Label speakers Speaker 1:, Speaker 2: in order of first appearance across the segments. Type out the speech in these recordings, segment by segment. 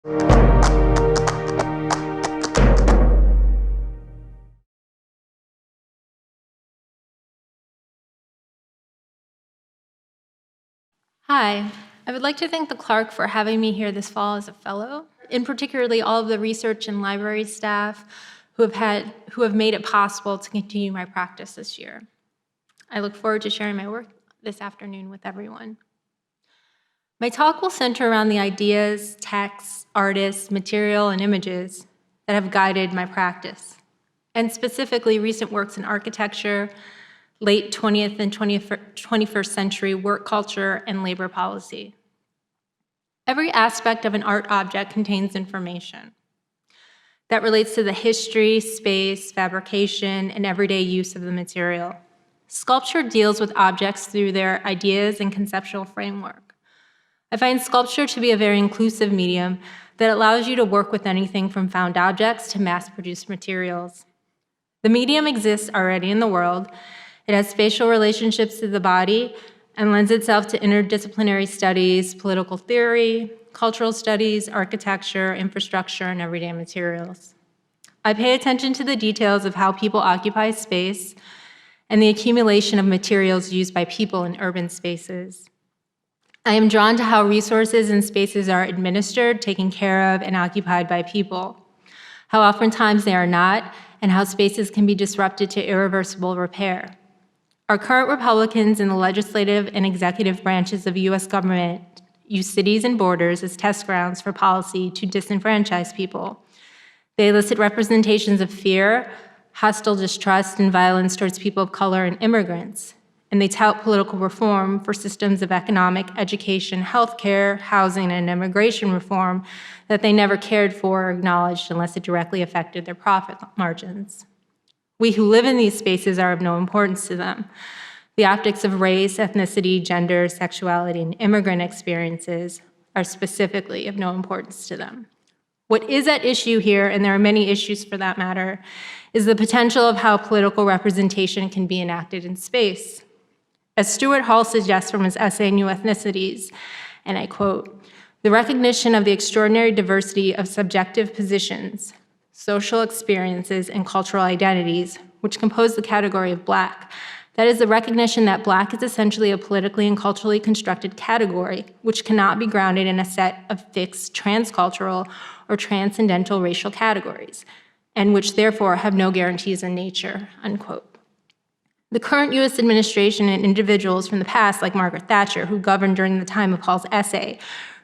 Speaker 1: Hi, I would like to thank the Clark for having me here this fall as a fellow, and particularly all of the research and library staff who have made it possible to continue my practice this year. I look forward to sharing my work this afternoon with everyone. My talk will center around the ideas, texts, artists, material, and images that have guided my practice, and specifically recent works in architecture, late 20th and 21st century work culture, and labor policy. Every aspect of an art object contains information that relates to the history, space, fabrication, and everyday use of the material. Sculpture deals with objects through their ideas and conceptual framework. I find sculpture to be a very inclusive medium that allows you to work with anything from found objects to mass-produced materials. The medium exists already in the world. It has spatial relationships to the body and lends itself to interdisciplinary studies, political theory, cultural studies, architecture, infrastructure, and everyday materials. I pay attention to the details of how people occupy space and the accumulation of materials used by people in urban spaces. I am drawn to how resources and spaces are administered, taken care of, and occupied by people, how oftentimes they are not, and how spaces can be disrupted to irreversible repair. Our current Republicans in the legislative and executive branches of the US government use cities and borders as test grounds for policy to disenfranchise people. They elicit representations of fear, hostile distrust, and violence towards people of color and immigrants. And they tout political reform for systems of economic, education, healthcare, housing, and immigration reform that they never cared for or acknowledged unless it directly affected their profit margins. We who live in these spaces are of no importance to them. The optics of race, ethnicity, gender, sexuality, and immigrant experiences are specifically of no importance to them. What is at issue here, and there are many issues for that matter, is the potential of how political representation can be enacted in space. As Stuart Hall suggests from his essay, New Ethnicities, and I quote, "The recognition of the extraordinary diversity of subjective positions, social experiences, and cultural identities, which compose the category of Black. That is the recognition that Black is essentially a politically and culturally constructed category, which cannot be grounded in a set of fixed transcultural or transcendental racial categories, and which therefore have no guarantees in nature," unquote. The current US administration and individuals from the past, like Margaret Thatcher, who governed during the time of Hall's essay,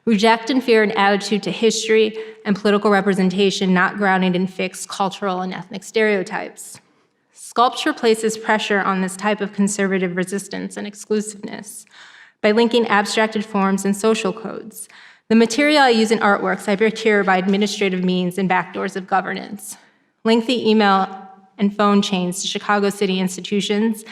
Speaker 1: reject and fear an attitude to history and political representation not grounded in fixed cultural and ethnic stereotypes. Sculpture places pressure on this type of conservative resistance and exclusiveness by linking abstracted forms and social codes. The material I use in artworks I procure by administrative means and backdoors of governance. Lengthy email and phone chains to Chicago City institutions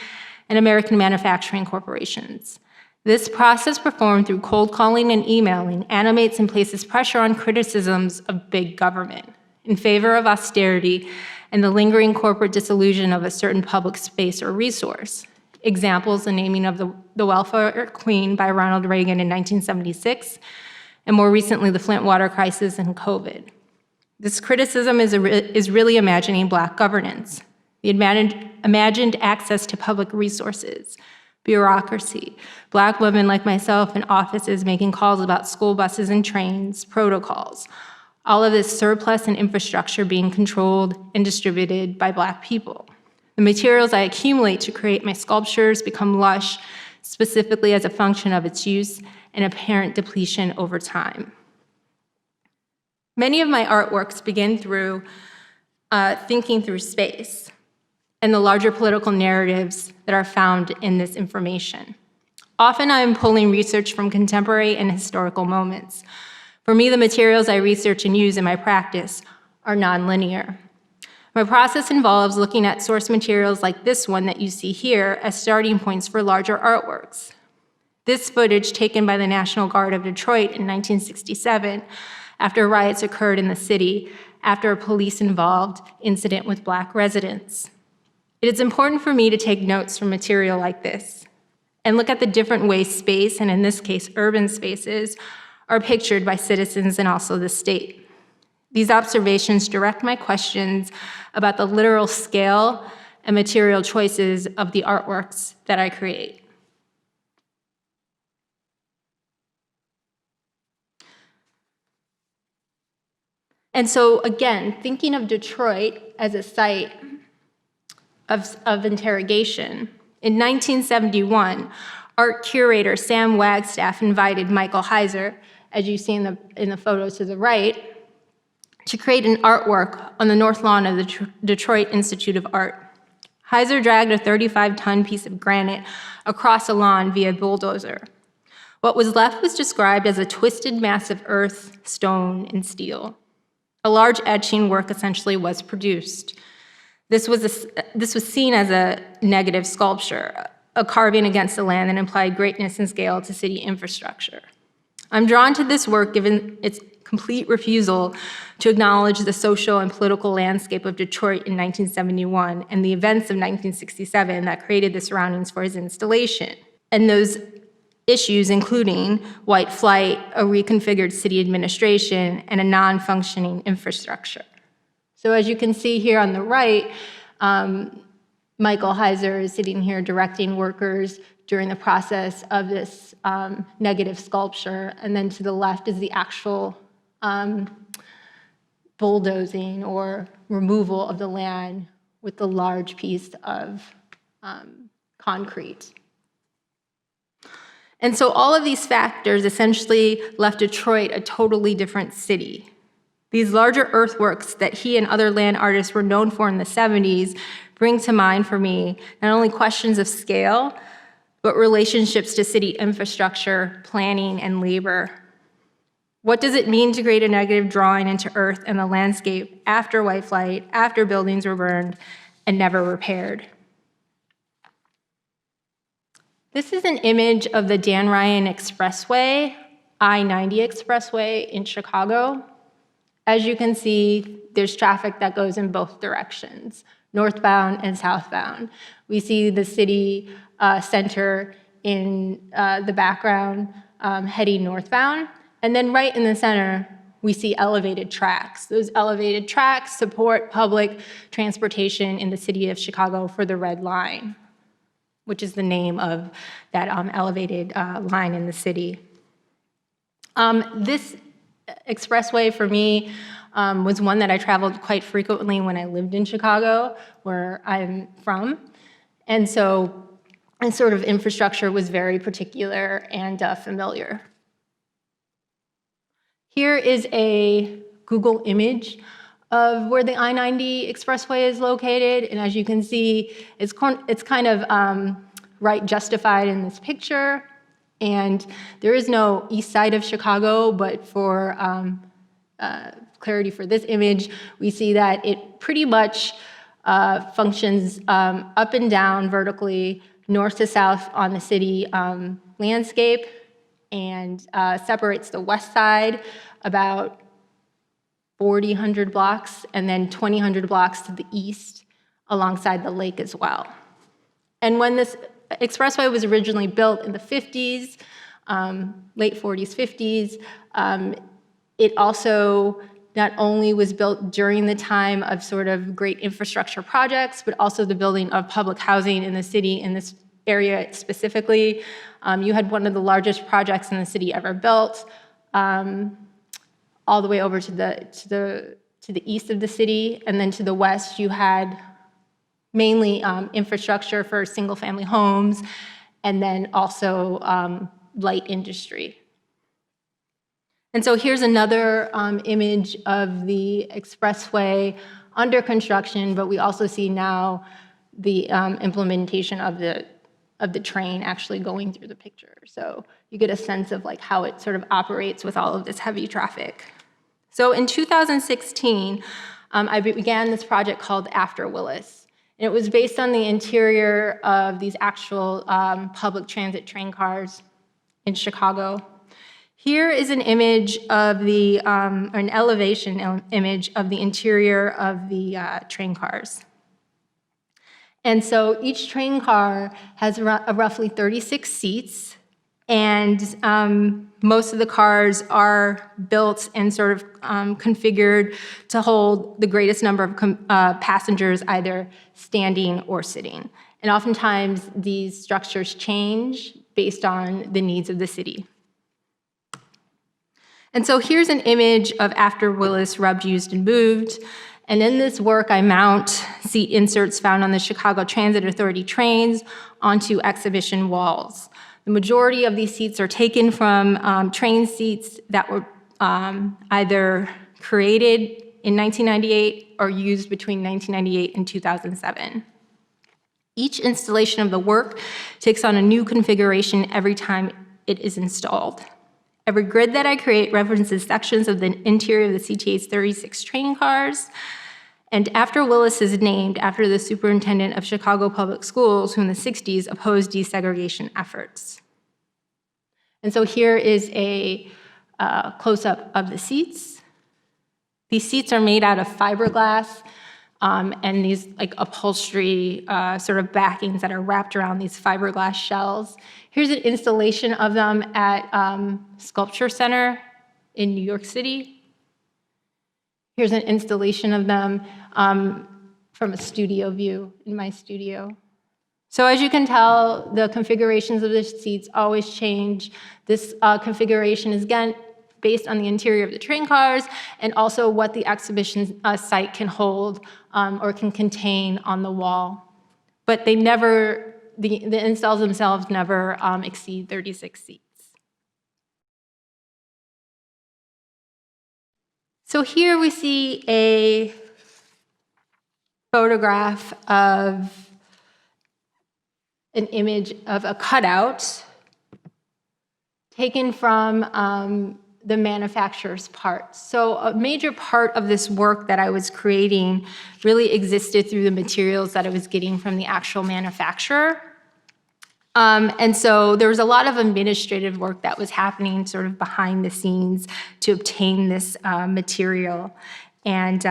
Speaker 1: and American manufacturing corporations. This process, performed through cold calling and emailing, animates and places pressure on criticisms of big government in favor of austerity and the lingering corporate disillusion of a certain public space or resource. Examples: the naming of the welfare queen by Ronald Reagan in 1976, and more recently, the Flint water crisis and COVID. This criticism is really imagining Black governance, the imagined access to public resources, bureaucracy, Black women like myself in offices making calls about school buses and trains, protocols, all of this surplus and infrastructure being controlled and distributed by Black people. The materials I accumulate to create my sculptures become lush, specifically as a function of its use and apparent depletion over time. Many of my artworks begin through thinking through space and the larger political narratives that are found in this information. Often I am pulling research from contemporary and historical moments. For me, the materials I research and use in my practice are nonlinear. My process involves looking at source materials like this one that you see here as starting points for larger artworks. This footage, taken by the National Guard of Detroit in 1967, after riots occurred in the city after a police-involved incident with Black residents. It is important for me to take notes from material like this and look at the different ways space, and in this case, urban spaces, are pictured by citizens and also the state. These observations direct my questions about the literal scale and material choices of the artworks that I create. And so again, thinking of Detroit as a site of interrogation, in 1971, art curator Sam Wagstaff invited Michael Heiser, as you see in the photo to the right, to create an artwork on the north lawn of the Detroit Institute of Art. Heiser dragged a 35-ton piece of granite across a lawn via bulldozer. What was left was described as a twisted mass of earth, stone, and steel. A large etching work essentially was produced. This was seen as a negative sculpture, a carving against the land that implied greatness and scale to city infrastructure. I'm drawn to this work given its complete refusal to acknowledge the social and political landscape of Detroit in 1971 and the events of 1967 that created the surroundings for his installation. And those issues including white flight, a reconfigured city administration, and a non-functioning infrastructure. So as you can see here on the right, Michael Heiser is sitting here directing workers during the process of this negative sculpture, and then to the left is the actual bulldozing or removal of the land with the large piece of concrete. And so all of these factors essentially left Detroit a totally different city. These larger earthworks that he and other land artists were known for in the 70s bring to mind for me not only questions of scale, but relationships to city infrastructure, planning, and labor. What does it mean to create a negative drawing into earth and the landscape after white flight, after buildings were burned and never repaired? This is an image of the Dan Ryan Expressway, I-90 Expressway in Chicago. As you can see, there's traffic that goes in both directions, northbound and southbound. We see the city center in the background heading northbound. And then right in the center, we see elevated tracks. Those elevated tracks support public transportation in the city of Chicago for the Red Line, which is the name of that elevated line in the city. This expressway for me was one that I traveled quite frequently when I lived in Chicago, where I'm from. And so this sort of infrastructure was very particular and familiar. Here is a Google image of where the I-90 Expressway is located. And as you can see, it's kind of right justified in this picture. And there is no east side of Chicago, but for clarity for this image, we see that it pretty much functions up and down vertically, north to south on the city landscape, and separates the west side about 4,000 blocks, and then 2,000 blocks to the east alongside the lake as well. And when this expressway was originally built in the 50s, late 40s, 50s, it also not only was built during the time of sort of great infrastructure projects, but also the building of public housing in the city in this area specifically. You had one of the largest projects in the city ever built, all the way over to the east of the city, and then to the west you had mainly infrastructure for single-family homes, and then also light industry. And so here's another image of the expressway under construction, but we also see now the implementation of the train actually going through the picture. So you get a sense of like how it sort of operates with all of this heavy traffic. So in 2016, I began this project called After Willis. And it was based on the interior of these actual public transit train cars in Chicago. Here is an image of an elevation image of the interior of the train cars. And so each train car has roughly 36 seats, And most of the cars are built and sort of configured to hold the greatest number of passengers, either standing or sitting. And oftentimes, these structures change based on the needs of the city. And so here's an image of after Willis rubbed, used, and moved. And in this work, I mount seat inserts found on the Chicago Transit Authority trains onto exhibition walls. The majority of these seats are taken from train seats that were either created in 1998 or used between 1998 and 2007. Each installation of the work takes on a new configuration every time it is installed. Every grid that I create references sections of the interior of the CTA's 36 train cars. And after Willis is named after the superintendent of Chicago Public Schools, who in the 60s opposed desegregation efforts. And so here is a close-up of the seats. These seats are made out of fiberglass and these like upholstery sort of backings that are wrapped around these fiberglass shells. Here's an installation of them at Sculpture Center in New York City. Here's an installation of them from a studio view in my studio. So as you can tell, the configurations of the seats always change. This configuration is, again, based on the interior of the train cars and also what the exhibition site can hold or can contain on the wall. But they never, the installs themselves never exceed 36 seats. So here we see a photograph of an image of a cutout taken from the manufacturer's parts. So a major part of this work that I was creating really existed through the materials that I was getting from the actual manufacturer. And so there was a lot of administrative work that was happening sort of behind the scenes to obtain this material and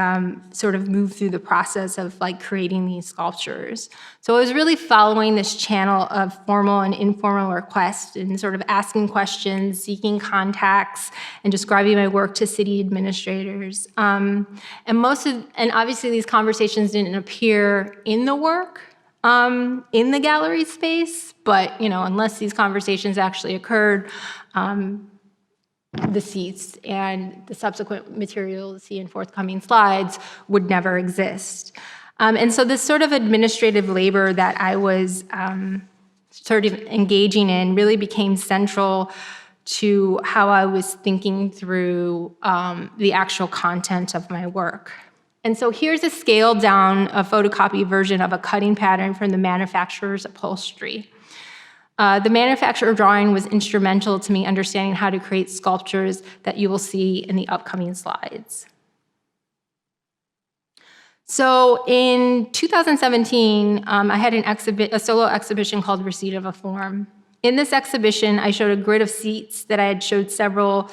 Speaker 1: sort of move through the process of like creating these sculptures. So I was really following this channel of formal and informal requests and sort of asking questions, seeking contacts, and describing my work to city administrators. And obviously these conversations didn't appear in the work, in the gallery space, but unless these conversations actually occurred, the seats and the subsequent material you'll see in forthcoming slides would never exist. And so this sort of administrative labor that I was sort of engaging in really became central to how I was thinking through the actual content of my work. And so here's a scaled down, a photocopy version of a cutting pattern from the manufacturer's upholstery. The manufacturer drawing was instrumental to me understanding how to create sculptures that you will see in the upcoming slides. So in 2017, I had a solo exhibition called Receipt of a Form. In this exhibition, I showed a grid of seats that I had showed several,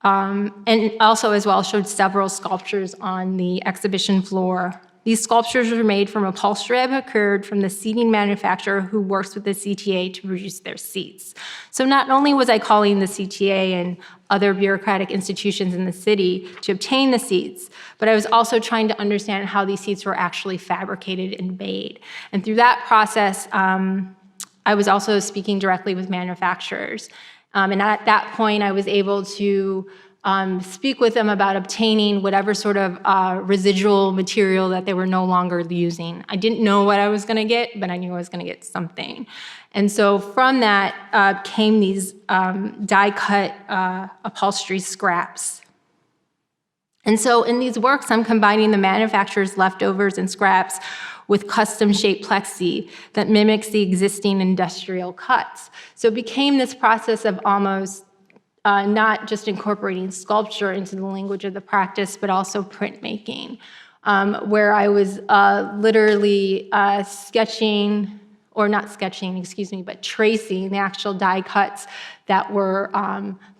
Speaker 1: and also as well showed several sculptures on the exhibition floor. These sculptures were made from upholstery I procured from the seating manufacturer who works with the CTA to produce their seats. So not only was I calling the CTA and other bureaucratic institutions in the city to obtain the seats, but I was also trying to understand how these seats were actually fabricated and made. And through that process, I was also speaking directly with manufacturers. And at that point, I was able to speak with them about obtaining whatever sort of residual material that they were no longer using. I didn't know what I was going to get, but I knew I was going to get something. And so from that came these die-cut upholstery scraps. And so in these works, I'm combining the manufacturer's leftovers and scraps with custom-shaped plexi that mimics the existing industrial cuts. So it became this process of almost not just incorporating sculpture into the language of the practice, but also printmaking, where I was literally sketching, or not sketching, excuse me, but tracing the actual die cuts that were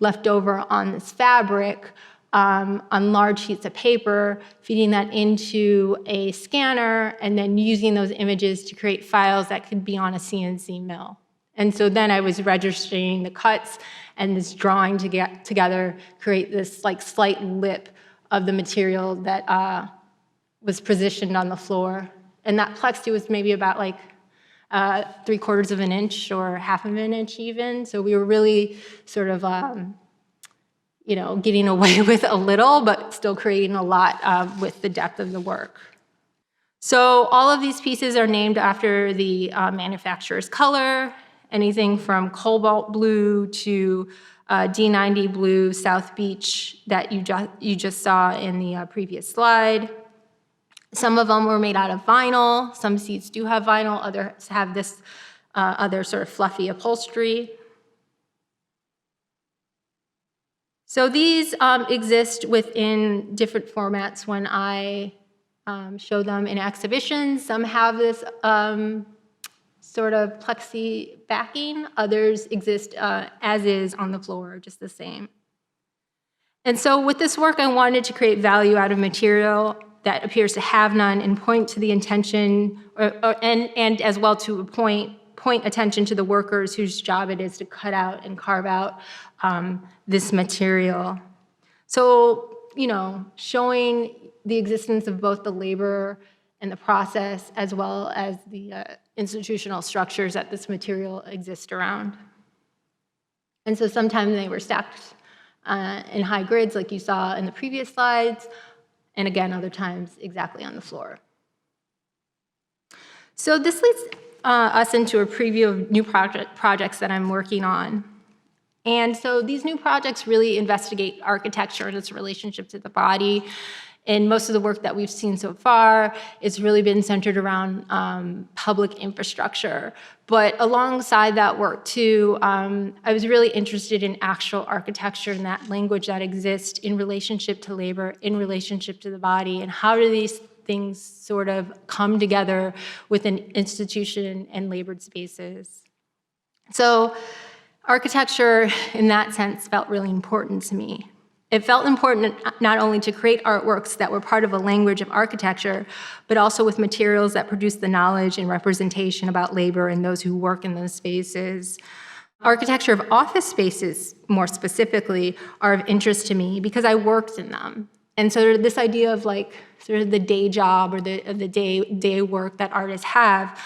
Speaker 1: left over on this fabric on large sheets of paper, feeding that into a scanner, and then using those images to create files that could be on a CNC mill. And so then I was registering the cuts and this drawing to get together, create this like slight lip of the material that was positioned on the floor. And that plexi was maybe about like 3/4 of an inch or 1/2 of an inch even. So we were really sort of, getting away with a little, but still creating a lot with the depth of the work. So all of these pieces are named after the manufacturer's color, anything from cobalt blue to D90 blue, South Beach that you just saw in the previous slide. Some of them were made out of vinyl. Some seats do have vinyl. Others have this other sort of fluffy upholstery. So these exist within different formats when I show them in exhibitions. Some have this sort of plexi backing. Others exist as is on the floor, just the same. And so with this work, I wanted to create value out of material that appears to have none and point to the intention, and as well to point attention to the workers whose job it is to cut out and carve out this material. So, showing the existence of both the labor and the process, as well as the institutional structures that this material exists around. And so sometimes they were stacked in high grids like you saw in the previous slides, and again, other times exactly on the floor. So this leads us into a preview of new projects that I'm working on. And so these new projects really investigate architecture and its relationship to the body. And most of the work that we've seen so far has really been centered around public infrastructure. But alongside that work too, I was really interested in actual architecture and that language that exists in relationship to labor, in relationship to the body, and how do these things sort of come together within institution and labored spaces. So architecture, in that sense, felt really important to me. It felt important not only to create artworks that were part of a language of architecture, but also with materials that produce the knowledge and representation about labor and those who work in those spaces. Architecture of office spaces, more specifically, are of interest to me because I worked in them. And so this idea of like sort of the day job or the day work that artists have,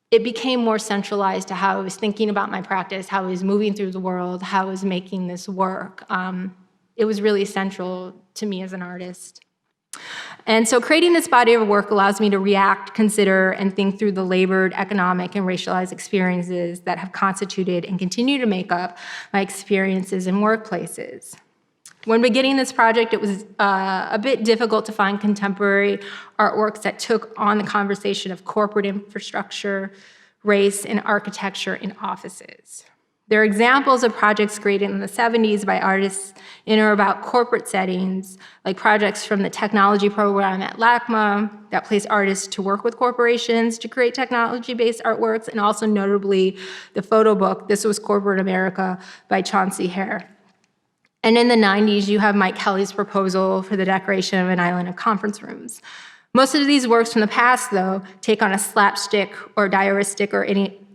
Speaker 1: it became more centralized to how I was thinking about my practice, how I was moving through the world, how I was making this work. It was really central to me as an artist. And so creating this body of work allows me to react, consider, and think through the labored, economic, and racialized experiences that have constituted and continue to make up my experiences in workplaces. When beginning this project, it was a bit difficult to find contemporary artworks that took on the conversation of corporate infrastructure, race, and architecture in offices. There are examples of projects created in the 70s by artists in or about corporate settings, like projects from the technology program at LACMA that place artists to work with corporations to create technology-based artworks, and also notably the photo book, This Was Corporate America by Chauncey Hare. And in the 90s, you have Mike Kelly's proposal for the decoration of an island of conference rooms. Most of these works from the past, though, take on a slapstick or diaristic or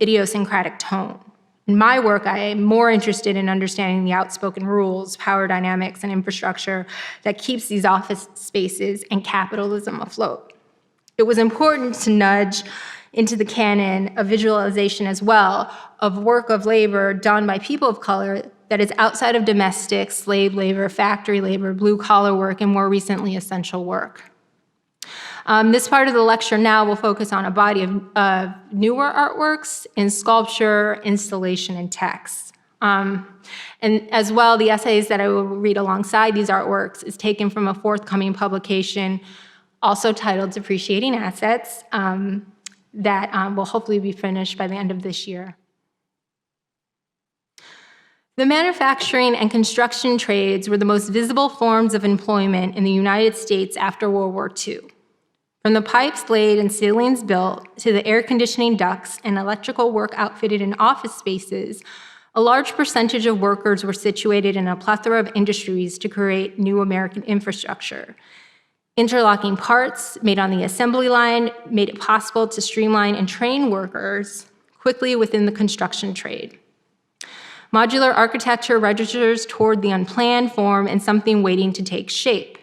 Speaker 1: idiosyncratic tone. In my work, I am more interested in understanding the outspoken rules, power dynamics, and infrastructure that keeps these office spaces and capitalism afloat. It was important to nudge into the canon of visualization as well of work of labor done by people of color that is outside of domestic, slave labor, factory labor, blue-collar work, and more recently, essential work. This part of the lecture now will focus on a body of newer artworks in sculpture, installation, and text. And as well, the essays that I will read alongside these artworks is taken from a forthcoming publication, also titled Depreciating Assets, that will hopefully be finished by the end of this year. The manufacturing and construction trades were the most visible forms of employment in the United States after World War II. From the pipes laid and ceilings built to the air conditioning ducts and electrical work outfitted in office spaces, a large percentage of workers were situated in a plethora of industries to create new American infrastructure. Interlocking parts made on the assembly line made it possible to streamline and train workers quickly within the construction trade. Modular architecture registers toward the unplanned form and something waiting to take shape.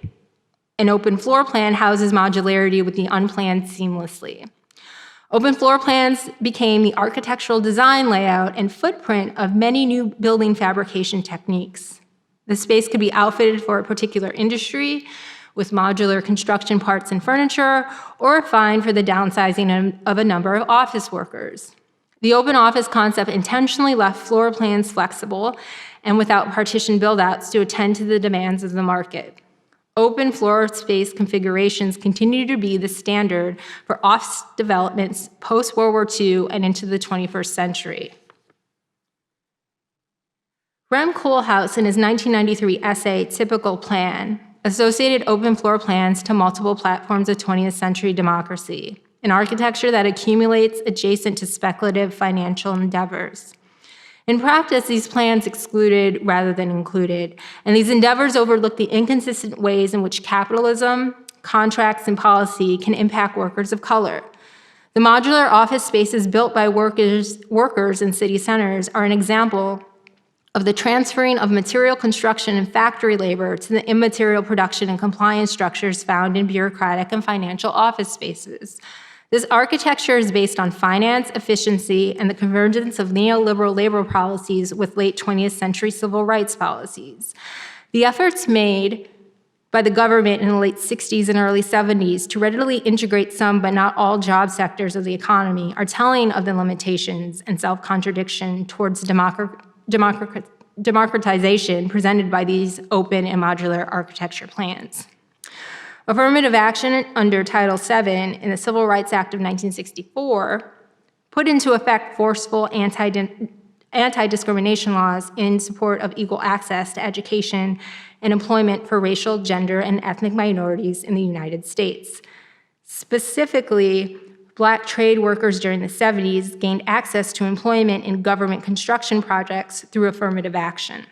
Speaker 1: An open floor plan houses modularity with the unplanned seamlessly. Open floor plans became the architectural design layout and footprint of many new building fabrication techniques. The space could be outfitted for a particular industry with modular construction parts and furniture, or refined for the downsizing of a number of office workers. The open office concept intentionally left floor plans flexible and without partition buildouts to attend to the demands of the market. Open floor space configurations continue to be the standard for office developments post-World War II and into the 21st century. Rem Koolhaas, in his 1993 essay, Typical Plan, associated open floor plans to multiple platforms of 20th century democracy, an architecture that accumulates adjacent to speculative financial endeavors. In practice, these plans excluded rather than included, and these endeavors overlook the inconsistent ways in which capitalism, contracts, and policy can impact workers of color. The modular office spaces built by workers in city centers are an example of the transferring of material construction and factory labor to the immaterial production and compliance structures found in bureaucratic and financial office spaces. This architecture is based on finance, efficiency, and the convergence of neoliberal labor policies with late 20th century civil rights policies. The efforts made by the government in the late 60s and early 70s to readily integrate some but not all job sectors of the economy are telling of the limitations and self-contradiction towards democratization presented by these open and modular architecture plans. Affirmative action under Title VII in the Civil Rights Act of 1964 put into effect forceful anti-discrimination laws in support of equal access to education and employment for racial, gender, and ethnic minorities in the United States. Specifically, Black trade workers during the 70s gained access to employment in government construction projects through affirmative action,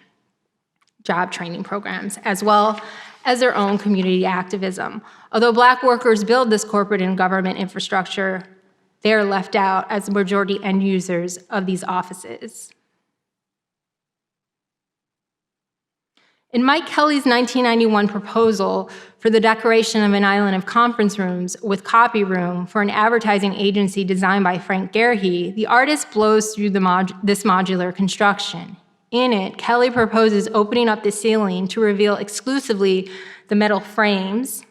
Speaker 1: job training programs, as well as their own community activism. Although Black workers build this corporate and government infrastructure, they are left out as the majority end users of these offices. In Mike Kelly's 1991 proposal for the decoration of an island of conference rooms with copy room for an advertising agency designed by Frank Gerhe, the artist blows through this modular construction. In it, Kelly proposes opening up the ceiling to reveal exclusively the metal frames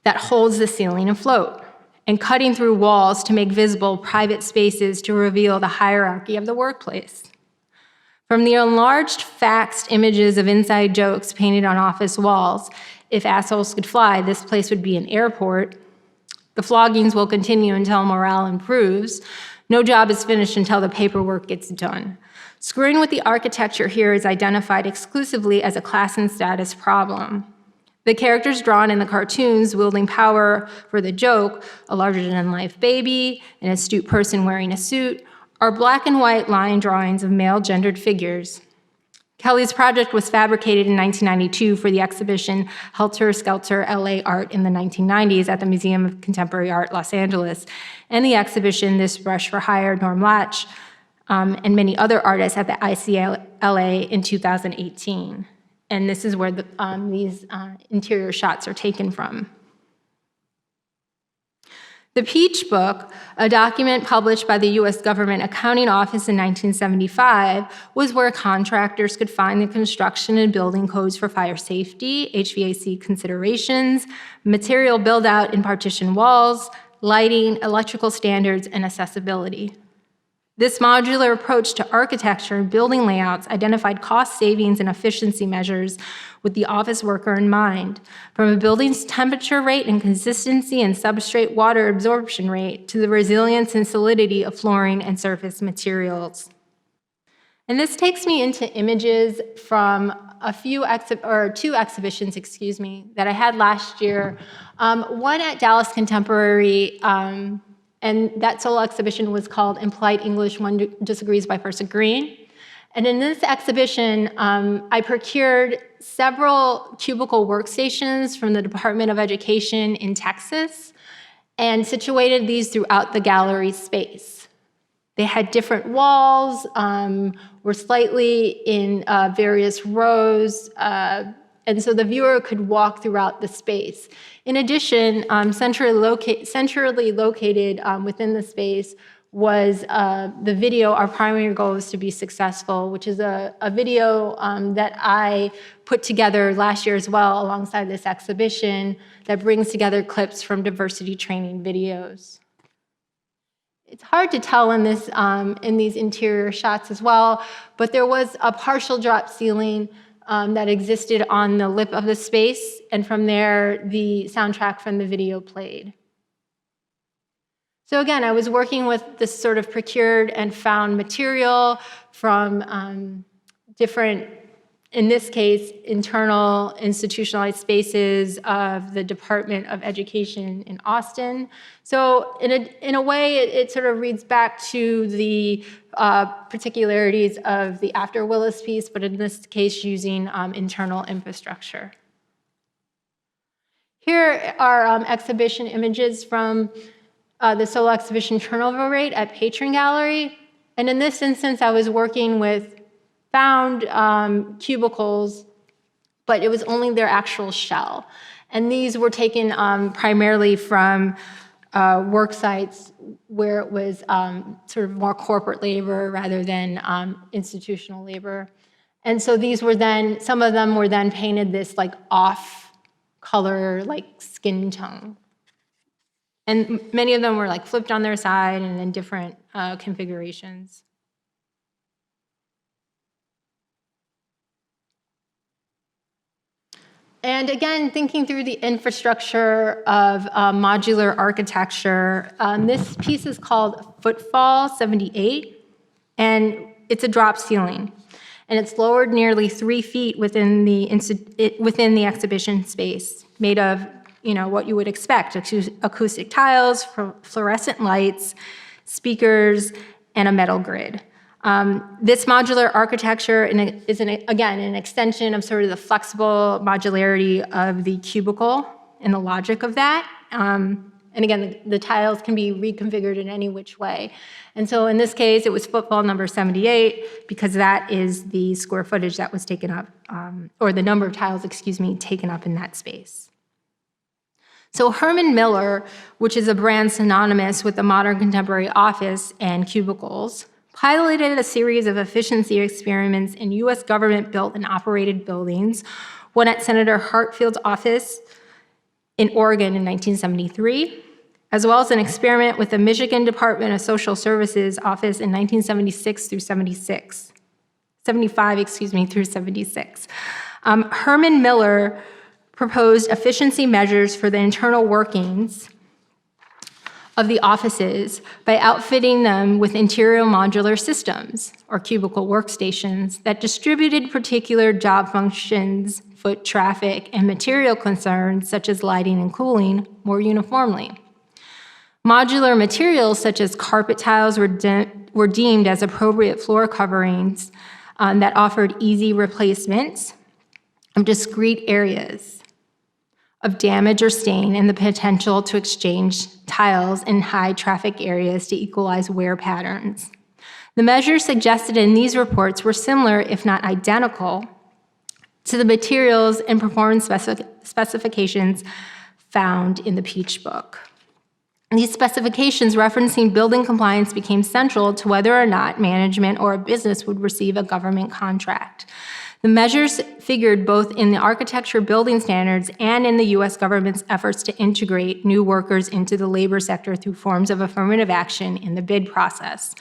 Speaker 1: that holds the ceiling afloat, and cutting through walls to make visible private spaces to reveal the hierarchy of the workplace. From the enlarged faxed images of inside jokes painted on office walls, if assholes could fly, this place would be an airport. The floggings will continue until morale improves. No job is finished until the paperwork gets done. Screwing with the architecture here is identified exclusively as a class and status problem. The characters drawn in the cartoons wielding power for the joke, a larger-than-life baby, an astute person wearing a suit, are black and white line drawings of male gendered figures. Kelly's project was fabricated in 1992 for the exhibition Helter Skelter LA Art in the 1990s at the Museum of Contemporary Art, Los Angeles, and the exhibition This Brush for Hire, Norm Latch, and many other artists at the ICLA in 2018. And this is where these interior shots are taken from. The Peach Book, a document published by the U.S. Government Accounting Office in 1975, was where contractors could find the construction and building codes for fire safety, HVAC considerations, material build-out in partition walls, lighting, electrical standards, and accessibility. This modular approach to architecture and building layouts identified cost savings and efficiency measures with the office worker in mind, from a building's temperature rate and consistency and substrate water absorption rate to the resilience and solidity of flooring and surface materials. And this takes me into images from two exhibitions, that I had last year. One at Dallas Contemporary, and that solo exhibition was called Implied English, One Disagrees by First Agreeing. And in this exhibition, I procured several cubicle workstations from the Department of Education in Texas and situated these throughout the gallery space. They had different walls, were slightly in various rows, and so the viewer could walk throughout the space. In addition, centrally located within the space was the video. Our primary goal was to be successful, which is a video that I put together last year as well alongside this exhibition that brings together clips from diversity training videos. It's hard to tell in these interior shots as well, but there was a partial drop ceiling that existed on the lip of the space, and from there, the soundtrack from the video played. So again, I was working with this sort of procured and found material from different, in this case, internal institutionalized spaces of the Department of Education in Austin. So in a way, it sort of reads back to the particularities of the After Willis piece, but in this case, using internal infrastructure. Here are exhibition images from the solo exhibition turnover rate at Patron Gallery. And in this instance, I was working with found cubicles, but it was only their actual shell. And these were taken primarily from work sites where it was sort of more corporate labor rather than institutional labor. And so these were then, some of them were then painted this like off color, like skin tone. And many of them were like flipped on their side and in different configurations. And again, thinking through the infrastructure of modular architecture, this piece is called Footfall 78, and it's a drop ceiling. And it's lowered nearly 3 feet within the exhibition space, made of what you would expect: acoustic tiles, fluorescent lights, speakers, and a metal grid. This modular architecture is, again, an extension of sort of the flexible modularity of the cubicle and the logic of that. And again, the tiles can be reconfigured in any which way. And so in this case, it was Footfall number 78, because that is the square footage that was taken up, or the number of tiles, taken up in that space. So Herman Miller, which is a brand synonymous with the modern contemporary office and cubicles, piloted a series of efficiency experiments in U.S. government-built and operated buildings, one at Senator Hartfield's office in Oregon in 1973, as well as an experiment with the Michigan Department of Social Services office in 1976 through 76. 75 through 76. Herman Miller proposed efficiency measures for the internal workings of the offices by outfitting them with interior modular systems, or cubicle workstations, that distributed particular job functions, foot traffic, and material concerns, such as lighting and cooling, more uniformly. Modular materials, such as carpet tiles, were deemed as appropriate floor coverings that offered easy replacements of discrete areas of damage or stain, and the potential to exchange tiles in high traffic areas to equalize wear patterns. The measures suggested in these reports were similar, if not identical, to the materials and performance specifications found in the Peach Book. These specifications referencing building compliance became central to whether or not management or a business would receive a government contract. The measures figured both in the architecture building standards and in the U.S. government's efforts to integrate new workers into the labor sector through forms of affirmative action in the bid process.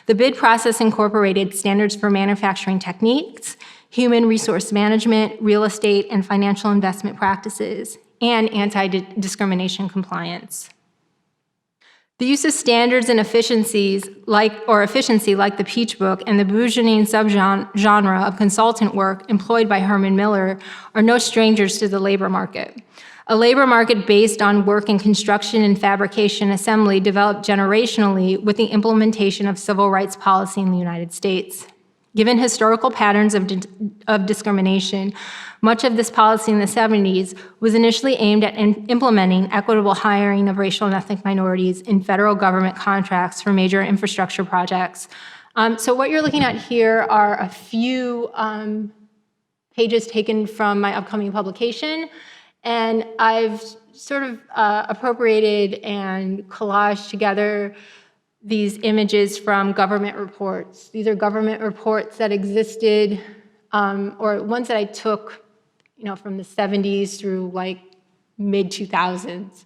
Speaker 1: The bid process incorporated standards for manufacturing techniques, human resource management, real estate and financial investment practices, and anti-discrimination compliance. The use of standards and efficiency like the Peach Book and the burgeoning subgenre of consultant work employed by Herman Miller are no strangers to the labor market. A labor market based on work in construction and fabrication assembly developed generationally with the implementation of civil rights policy in the United States. Given historical patterns of discrimination, much of this policy in the 70s was initially aimed at implementing equitable hiring of racial and ethnic minorities in federal government contracts for major infrastructure projects. So what you're looking at here are a few pages taken from my upcoming publication, and I've sort of appropriated and collaged together these images from government reports. These are government reports that existed, or ones that I took, from the 70s through like mid-2000s,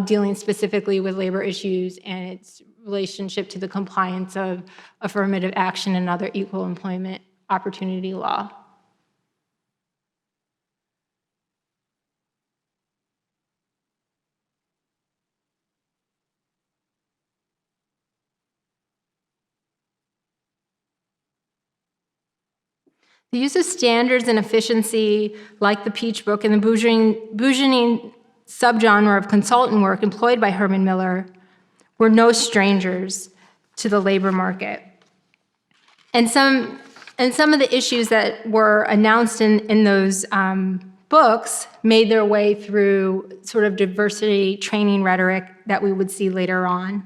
Speaker 1: dealing specifically with labor issues and its relationship to the compliance of affirmative action and other equal employment opportunity law. The use of standards and efficiency, like the Peach Book and the bourgeoning subgenre of consultant work employed by Herman Miller, were no strangers to the labor market. And some of the issues that were announced in those books made their way through sort of diversity training rhetoric that we would see later on.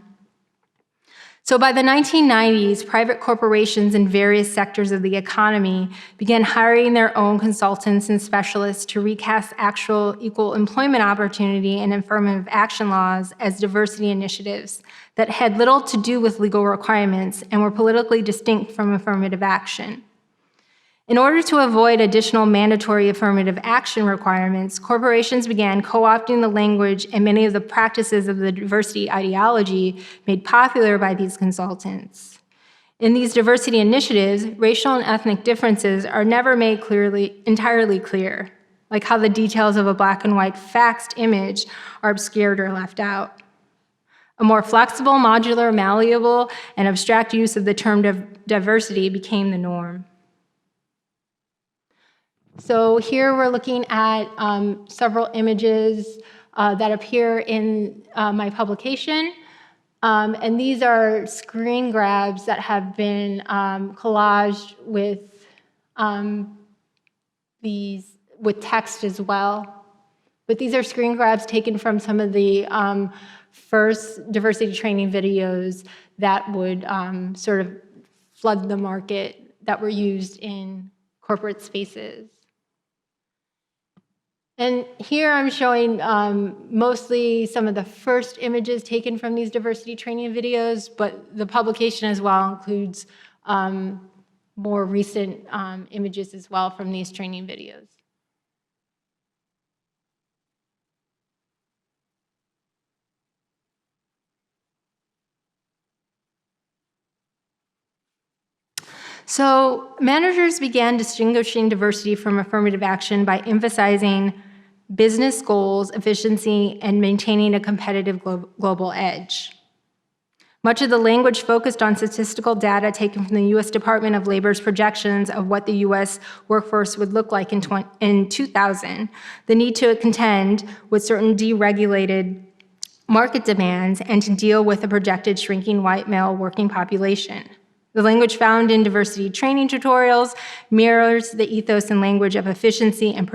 Speaker 1: So by the 1990s, private corporations in various sectors of the economy began hiring their own consultants and specialists to recast actual equal employment opportunity and affirmative action laws as diversity initiatives that had little to do with legal requirements and were politically distinct from affirmative action. In order to avoid additional mandatory affirmative action requirements, corporations began co-opting the language and many of the practices of the diversity ideology made popular by these consultants. In these diversity initiatives, racial and ethnic differences are never made entirely clear, like how the details of a black and white faxed image are obscured or left out. A more flexible, modular, malleable, and abstract use of the term diversity became the norm. So here we're looking at several images that appear in my publication. And these are screen grabs that have been collaged with text as well. But these are screen grabs taken from some of the first diversity training videos that would sort of flood the market that were used in corporate spaces. And here I'm showing mostly some of the first images taken from these diversity training videos, but the publication as well includes more recent images as well from these training videos. So managers began distinguishing diversity from affirmative action by emphasizing business goals, efficiency, and maintaining a competitive global edge. Much of the language focused on statistical data taken from the U.S. Department of Labor's projections of what the U.S. workforce would look like in 2000, the need to contend with certain deregulated market demands and to deal with a projected shrinking white male working population. The language found in diversity training tutorials mirrors the ethos and language of efficiency and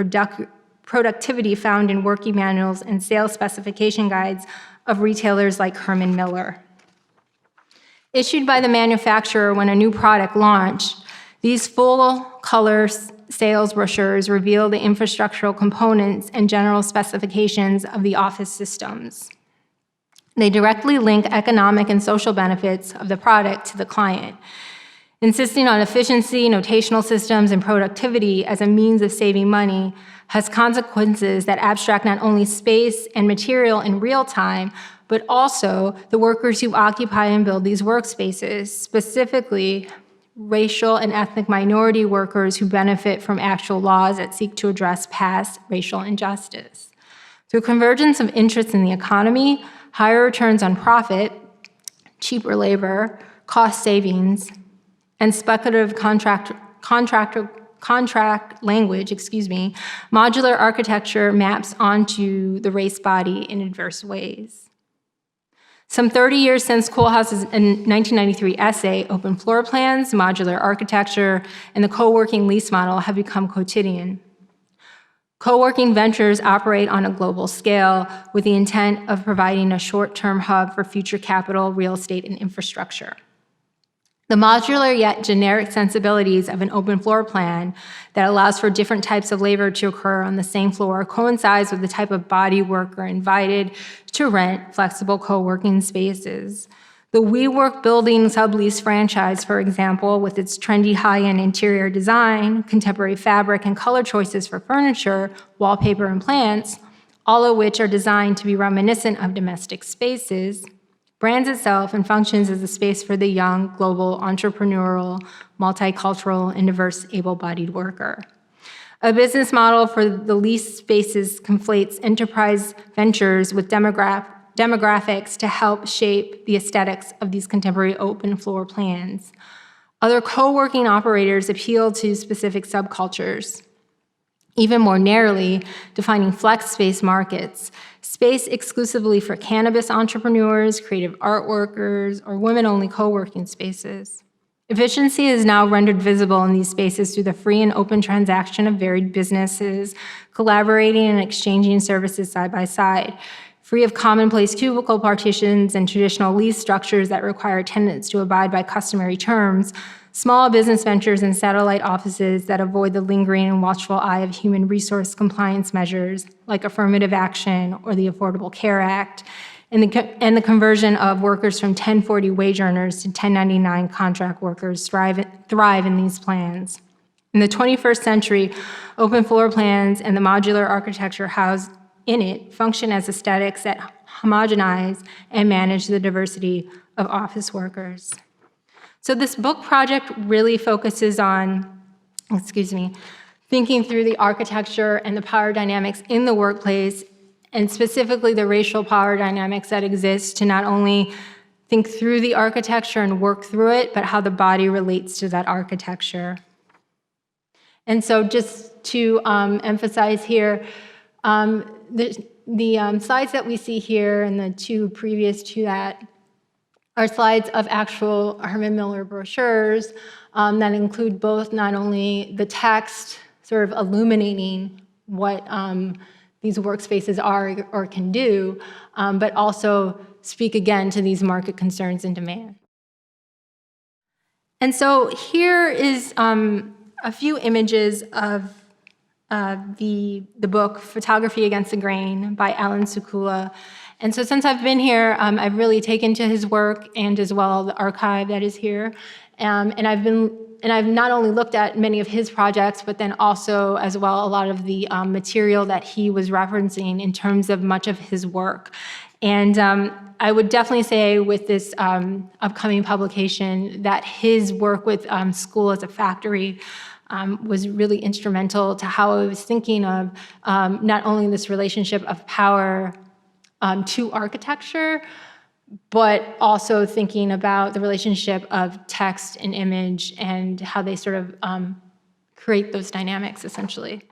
Speaker 1: productivity found in working manuals and sales specification guides of retailers like Herman Miller. Issued by the manufacturer when a new product launched, these full-color sales brochures reveal the infrastructural components and general specifications of the office systems. They directly link economic and social benefits of the product to the client. Insisting on efficiency, notational systems, and productivity as a means of saving money has consequences that abstract not only space and material in real time, but also the workers who occupy and build these workspaces, specifically racial and ethnic minority workers who benefit from actual laws that seek to address past racial injustice. Through convergence of interests in the economy, higher returns on profit, cheaper labor, cost savings, and speculative contract language, modular architecture maps onto the race body in adverse ways. Some 30 years since Koolhaas's 1993 essay, open floor plans, modular architecture, and the co-working lease model have become quotidian. Co-working ventures operate on a global scale with the intent of providing a short-term hub for future capital, real estate, and infrastructure. The modular yet generic sensibilities of an open floor plan that allows for different types of labor to occur on the same floor coincides with the type of body worker invited to rent flexible co-working spaces. The WeWork building sublease franchise, for example, with its trendy high-end interior design, contemporary fabric, and color choices for furniture, wallpaper, and plants, all of which are designed to be reminiscent of domestic spaces, brands itself and functions as a space for the young, global, entrepreneurial, multicultural, and diverse able-bodied worker. A business model for the leased spaces conflates enterprise ventures with demographics to help shape the aesthetics of these contemporary open floor plans. Other co-working operators appeal to specific subcultures, even more narrowly defining flex space markets, space exclusively for cannabis entrepreneurs, creative art workers, or women-only co-working spaces. Efficiency is now rendered visible in these spaces through the free and open transaction of varied businesses, collaborating and exchanging services side by side, free of commonplace cubicle partitions and traditional lease structures that require tenants to abide by customary terms. Small business ventures and satellite offices that avoid the lingering and watchful eye of human resource compliance measures like Affirmative Action or the Affordable Care Act, and the conversion of workers from 1040 wage earners to 1099 contract workers thrive in these plans. In the 21st century, open floor plans and the modular architecture housed in it function as aesthetics that homogenize and manage the diversity of office workers. So this book project really focuses on, thinking through the architecture and the power dynamics in the workplace, and specifically the racial power dynamics that exist to not only think through the architecture and work through it, but how the body relates to that architecture. And so just to emphasize here, the slides that we see here and the two previous to that are slides of actual Herman Miller brochures that include both not only the text sort of illuminating what these workspaces are or can do, but also speak again to these market concerns and demand. And so here is a few images of the book, Photography Against the Grain by Alan Sukula. And so since I've been here, I've really taken to his work and as well the archive that is here. And I've not only looked at many of his projects, but then also as well a lot of the material that he was referencing in terms of much of his work. And I would definitely say with this upcoming publication that his work with School as a Factory was really instrumental to how I was thinking of not only this relationship of power to architecture, but also thinking about the relationship of text and image and how they sort of create those dynamics, essentially.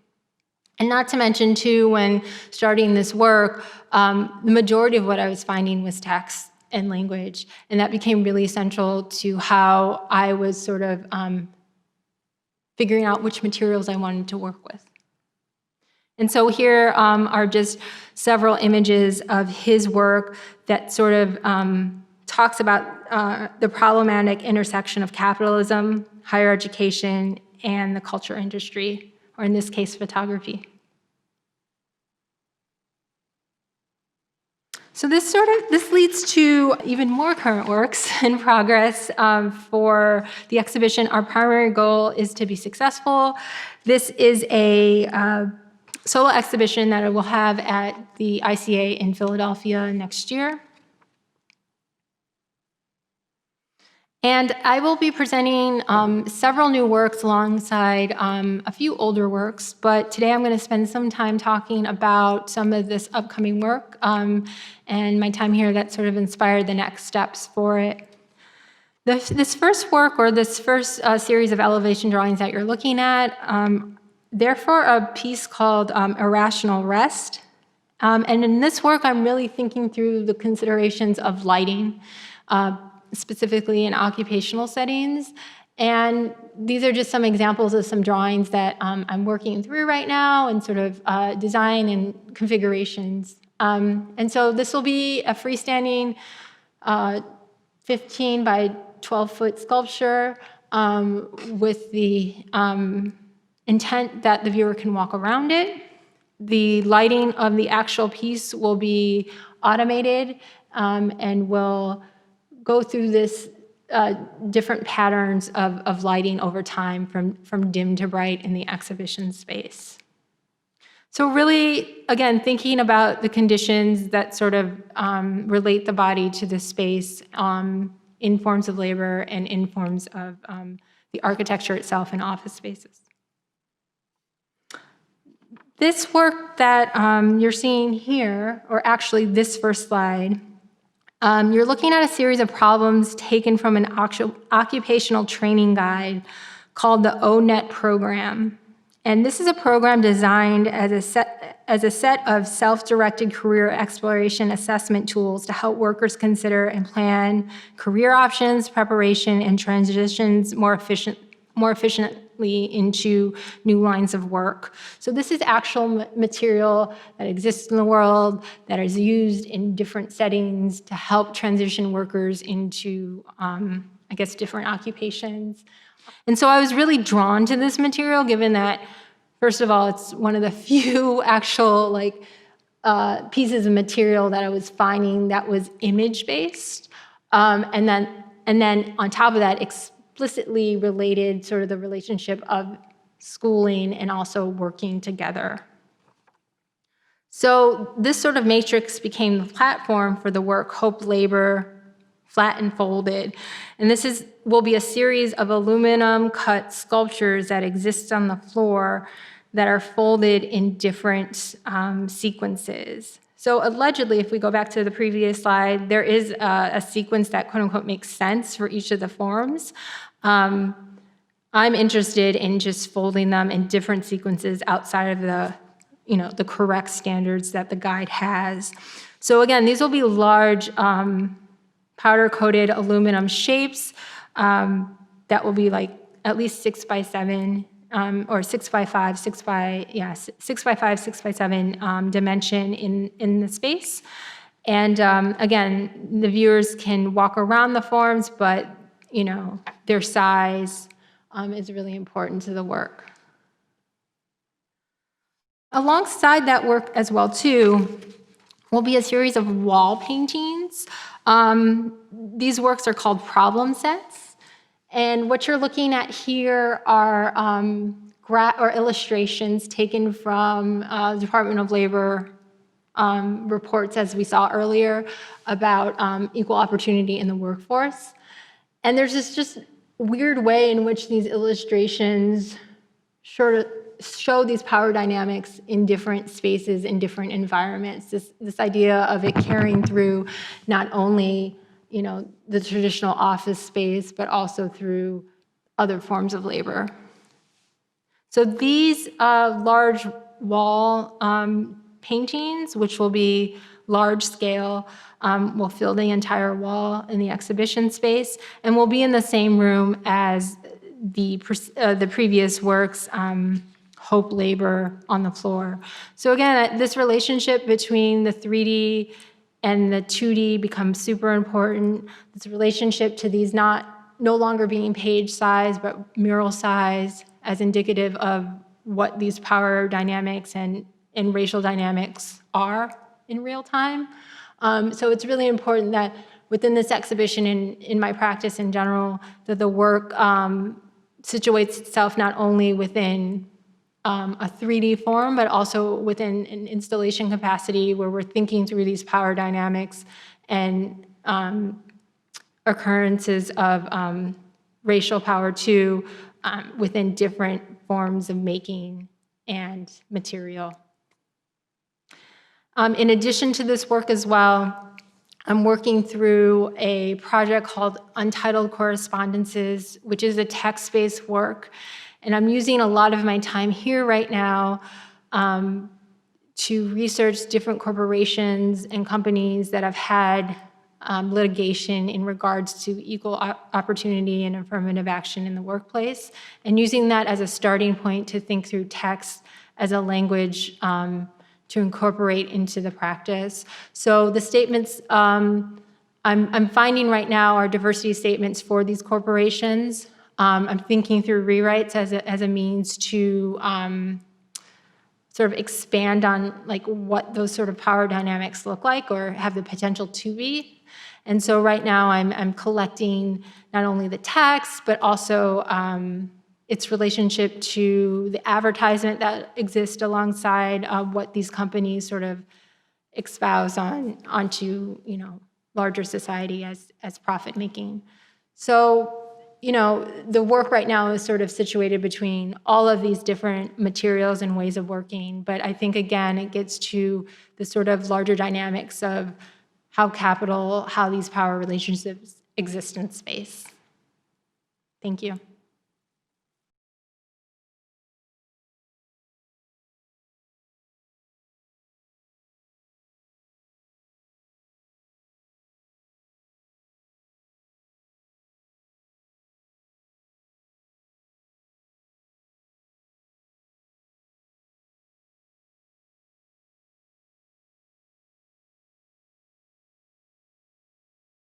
Speaker 1: And not to mention, too, when starting this work, the majority of what I was finding was text and language, and that became really central to how I was sort of figuring out which materials I wanted to work with. And so here are just several images of his work that sort of talks about the problematic intersection of capitalism, higher education, and the culture industry, or in this case, photography. So this leads to even more current works in progress for the exhibition. Our primary goal is to be successful. This is a solo exhibition that I will have at the ICA in Philadelphia next year. And I will be presenting several new works alongside a few older works, but today I'm going to spend some time talking about some of this upcoming work and my time here that sort of inspired the next steps for it. This first work, or this first series of elevation drawings that you're looking at, they're for a piece called Irrational Rest. And in this work, I'm really thinking through the considerations of lighting, specifically in occupational settings. And these are just some examples of some drawings that I'm working through right now and sort of design and configurations. And so this will be a freestanding 15 by 12-foot sculpture with the intent that the viewer can walk around it. The lighting of the actual piece will be automated and will go through this different patterns of lighting over time from dim to bright in the exhibition space. So really, again, thinking about the conditions that sort of relate the body to the space in forms of labor and in forms of the architecture itself in office spaces. This work that you're seeing here, or actually this first slide, you're looking at a series of problems taken from an occupational training guide called the ONET program. And this is a program designed as a set of self-directed career exploration assessment tools to help workers consider and plan career options, preparation, and transitions more efficiently into new lines of work. So this is actual material that exists in the world that is used in different settings to help transition workers into, I guess, different occupations. And so I was really drawn to this material, given that, first of all, it's one of the few actual pieces of material that I was finding that was image-based, and then on top of that, explicitly related sort of the relationship of schooling and also working together. So this sort of matrix became the platform for the work Hope Labor, Flat and Folded. And this will be a series of aluminum cut sculptures that exist on the floor that are folded in different sequences. So allegedly, if we go back to the previous slide, there is a sequence that quote unquote makes sense for each of the forms. I'm interested in just folding them in different sequences outside of the correct standards that the guide has. So again, these will be large powder-coated aluminum shapes that will be like at least 6 by 7 or 6 by 5, 6 by 5, 6 by 7 dimension in the space. And again, the viewers can walk around the forms, but their size is really important to the work. Alongside that work as well, too, will be a series of wall paintings. These works are called problem sets. And what you're looking at here are illustrations taken from the Department of Labor reports, as we saw earlier, about equal opportunity in the workforce. And there's this just weird way in which these illustrations sort of show these power dynamics in different spaces, in different environments. This idea of it carrying through not only the traditional office space, but also through other forms of labor. So these large wall paintings, which will be large scale, will fill the entire wall in the exhibition space, and will be in the same room as the previous works, Hope Labor on the floor. So again, this relationship between the 3D and the 2D becomes super important. This relationship to these no longer being page size, but mural size, as indicative of what these power dynamics and racial dynamics are in real time. So it's really important that within this exhibition and in my practice in general, that the work situates itself not only within a 3D form, but also within an installation capacity where we're thinking through these power dynamics and occurrences of racial power too, within different forms of making and material. In addition to this work as well, I'm working through a project called Untitled Correspondences, which is a text-based work. And I'm using a lot of my time here right now to research different corporations and companies that have had litigation in regards to equal opportunity and affirmative action in the workplace, and using that as a starting point to think through text as a language to incorporate into the practice. So the statements I'm finding right now are diversity statements for these corporations. I'm thinking through rewrites as a means to sort of expand on like what those sort of power dynamics look like or have the potential to be. And so right now I'm collecting not only the text, but also its relationship to the advertisement that exists alongside what these companies sort of espouse onto larger society as profit making. So the work right now is sort of situated between all of these different materials and ways of working. But I think, again, it gets to the sort of larger dynamics of how these power relationships exist in space. Thank you.